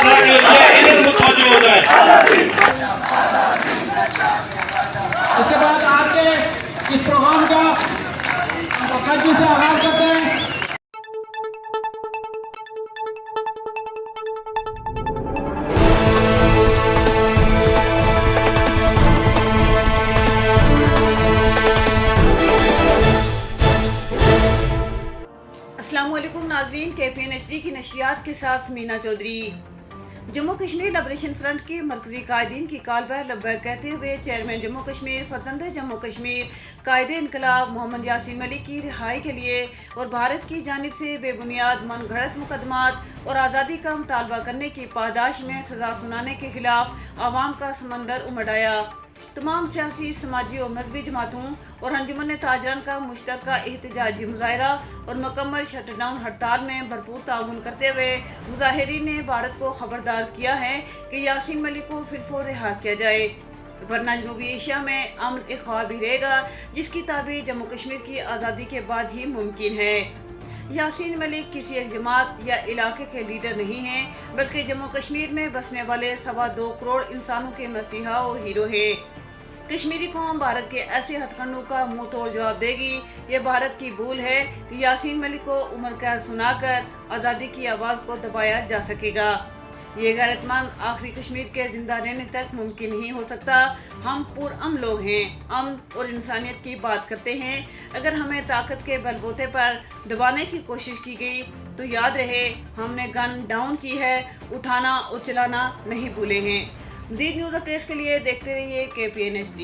اصلاح کے لیے علم متوجہ ہو جائے۔ اس کے بعد آپ کے اس پروگرام کا مقدم سے آغاز کرتے ہیں۔ السلام علیکم ناظرین، KPN HD کی نشریات کے ساتھ مینا چودھری۔ جموں کشمیر لبریشن فرنٹ کے مرکزی قائدین کی کال پر لبیک کہتے ہوئے چیئرمین جموں کشمیر فرزند جموں کشمیر قائد انقلاب محمد یاسین ملک کی رہائی کے لیے اور بھارت کی جانب سے بے بنیاد من گھڑت مقدمات اور آزادی کا مطالبہ کرنے کی پاداش میں سزا سنانے کے خلاف عوام کا سمندر امڈ آیا۔ تمام سیاسی، سماجی اور مذہبی جماعتوں اور انجمن تاجران کا مشترکہ احتجاجی مظاہرہ اور مکمل شٹ ڈاؤن ہڑتال میں بھرپور تعاون کرتے ہوئے مظاہرین نے بھارت کو خبردار کیا ہے کہ یاسین ملک کو پھر فور رہا کیا جائے، ورنہ جنوبی ایشیا میں امن ایک خواب ہی رہے گا جس کی تعبیر جموں کشمیر کی آزادی کے بعد ہی ممکن ہے۔ یاسین ملک کسی ایک جماعت یا علاقے کے لیڈر نہیں ہیں، بلکہ جموں کشمیر میں بسنے والے 2.25 کروڑ انسانوں کے مسیحا اور ہیرو ہیں۔ کشمیری قوم بھارت کے ایسے ہتھ کنڈوں کا منہ توڑ جواب دے گی۔ یہ بھارت کی بھول ہے کہ یاسین ملک کو عمر قید سنا کر آزادی کی آواز کو دبایا جا سکے گا۔ یہ غیرت مند آخری کشمیر کے زندہ رہنے تک ممکن نہیں ہو سکتا۔ ہم پرامن لوگ ہیں، امن اور انسانیت کی بات کرتے ہیں۔ اگر ہمیں طاقت کے بل بوتے پر دبانے کی کوشش کی گئی تو یاد رہے ہم نے گن ڈاؤن کی ہے، اٹھانا اور چلانا نہیں بھولے ہیں۔ مزید نیوز اپڈیٹس کے لیے دیکھتے رہیے KPN HD۔